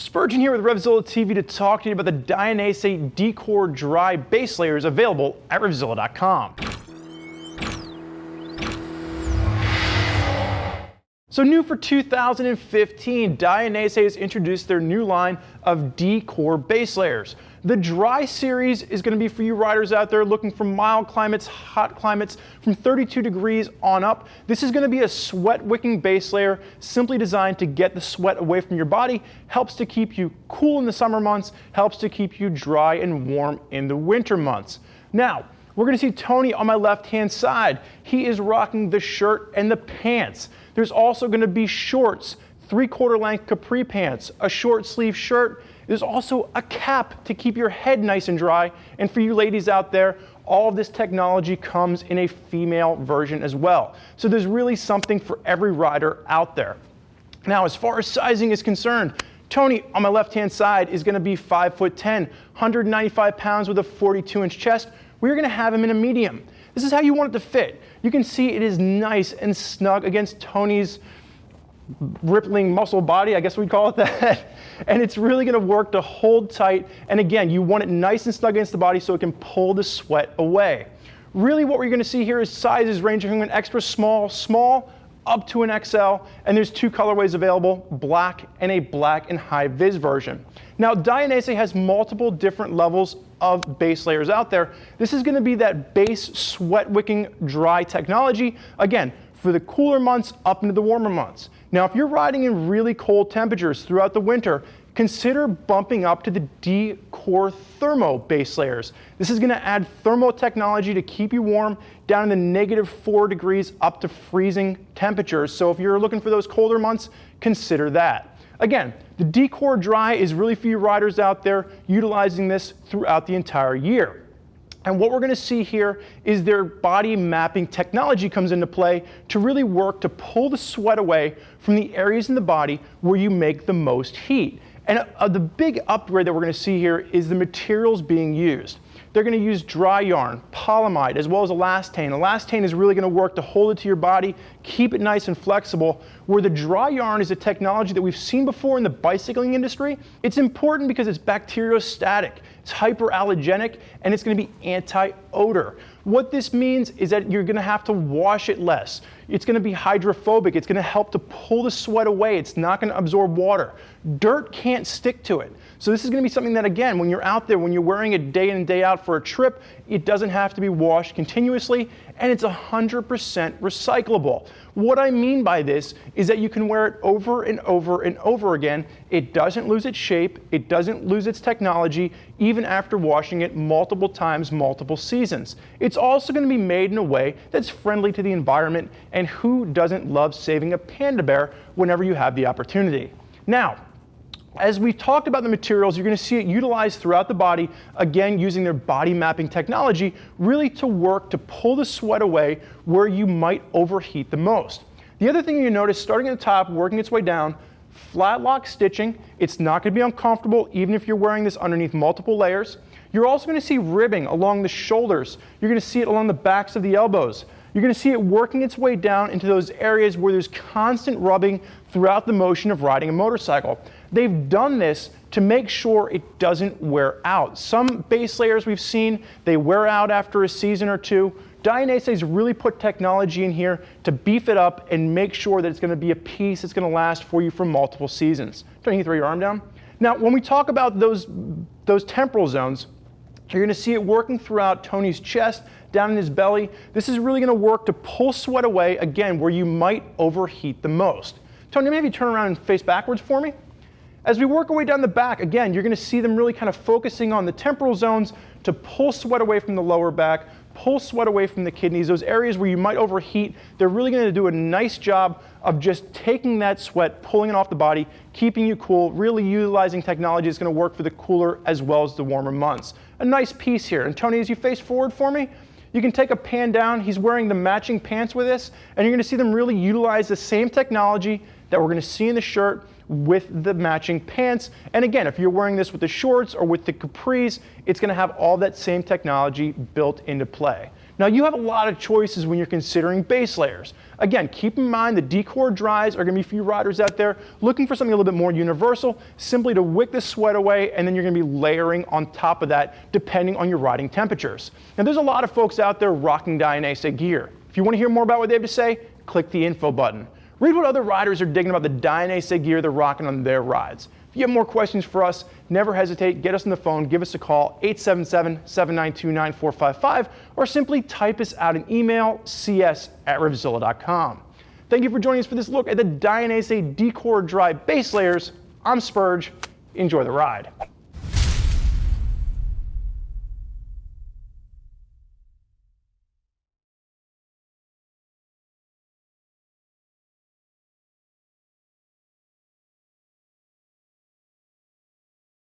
Spurgeon here with Revzilla TV to talk to you about the Dainese Decor Dry Base Layers available at Revzilla.com. So new for 2015, Dainese has introduced their new line of Decor base layers. The Dry series is going to be for you riders out there looking for mild climates, hot climates, from 32 degrees on up. This is going to be a sweat wicking base layer, simply designed to get the sweat away from your body, helps to keep you cool in the summer months, helps to keep you dry and warm in the winter months. Now, we're going to see Tony on my left-hand side. He is rocking the shirt and the pants. There's also going to be shorts, 3/4 length capri pants, a short sleeve shirt. There's also a cap to keep your head nice and dry. And for you ladies out there, all of this technology comes in a female version as well. So there's really something for every rider out there. Now, as far as sizing is concerned, Tony on my left-hand side is going to be 5'10", 195 pounds with a 42-inch chest. We're going to have him in a medium. This is how you want it to fit. You can see it is nice and snug against Tony's rippling muscle body, I guess we'd call it that. And it's really going to work to hold tight. And again, you want it nice and snug against the body so it can pull the sweat away. Really what we're going to see here is sizes ranging from an extra small, up to an XL, and there's two colorways available, black and a black and high vis version. Now, Dainese has multiple different levels of base layers out there. This is going to be that base sweat wicking dry technology, again, for the cooler months up into the warmer months. Now, if you're riding in really cold temperatures throughout the winter, consider bumping up to the Decor Thermo base layers. This is going to add thermo technology to keep you warm down in the -4 degrees up to freezing temperatures. So if you're looking for those colder months, consider that. Again, the Decor Dry is really for you riders out there utilizing this throughout the entire year. And what we're going to see here is their body mapping technology comes into play to really work to pull the sweat away from the areas in the body where you make the most heat. And the big upgrade that we're going to see here is the materials being used. They're going to use dry yarn, polyamide, as well as elastane. Elastane is really going to work to hold it to your body, keep it nice and flexible, where the dry yarn is a technology that we've seen before in the bicycling industry. It's important because it's bacteriostatic, it's hyperallergenic, and it's going to be anti-odor. What this means is that you're going to have to wash it less. It's going to be hydrophobic. It's going to help to pull the sweat away. It's not going to absorb water. Dirt can't stick to it. So this is going to be something that, again, when you're out there, when you're wearing it day in and day out for a trip, it doesn't have to be washed continuously, and it's 100% recyclable. What I mean by this is that you can wear it over and over and over again. It doesn't lose its shape. It doesn't lose its technology, even after washing it multiple times, multiple seasons. It's also going to be made in a way that's friendly to the environment, and who doesn't love saving a panda bear whenever you have the opportunity? Now, as we've talked about the materials, you're going to see it utilized throughout the body, again, using their body mapping technology, really to work to pull the sweat away where you might overheat the most. The other thing you notice, starting at the top, working its way down, flat lock stitching. It's not going to be uncomfortable, even if you're wearing this underneath multiple layers. You're also going to see ribbing along the shoulders. You're going to see it along the backs of the elbows. You're going to see it working its way down into those areas where there's constant rubbing throughout the motion of riding a motorcycle. They've done this to make sure it doesn't wear out. Some base layers we've seen, they wear out after a season or two. Dainese's really put technology in here to beef it up and make sure that it's going to be a piece that's going to last for you for multiple seasons. Don't you throw your arm down? Now, when we talk about those temporal zones, you're going to see it working throughout Tony's chest, down in his belly. This is really going to work to pull sweat away, again, where you might overheat the most. Tony, maybe turn around and face backwards for me. As we work our way down the back, again, you're going to see them really kind of focusing on the temporal zones to pull sweat away from the lower back, pull sweat away from the kidneys, those areas where you might overheat. They're really going to do a nice job of just taking that sweat, pulling it off the body, keeping you cool, really utilizing technology that's going to work for the cooler as well as the warmer months. A nice piece here. And Tony, as you face forward for me, you can take a pan down. He's wearing the matching pants with this, and you're going to see them really utilize the same technology that we're going to see in the shirt with the matching pants. And again, if you're wearing this with the shorts or with the capris, it's going to have all that same technology built into play. Now you have a lot of choices when you're considering base layers. Again, keep in mind the Decor dries are going to be for you riders out there looking for something a little bit more universal, simply to wick the sweat away, and then you're going to be layering on top of that depending on your riding temperatures. Now there's a lot of folks out there rocking Dainese gear. If you want to hear more about what they have to say, click the info button. Read what other riders are digging about the Dainese gear they're rocking on their rides. If you have more questions for us, never hesitate, get us on the phone, give us a call, 877-792-9455, or simply type us out an email, cs@revzilla.com. Thank you for joining us for this look at the Dainese Decor Dry base layers. I'm Spurge. Enjoy the ride.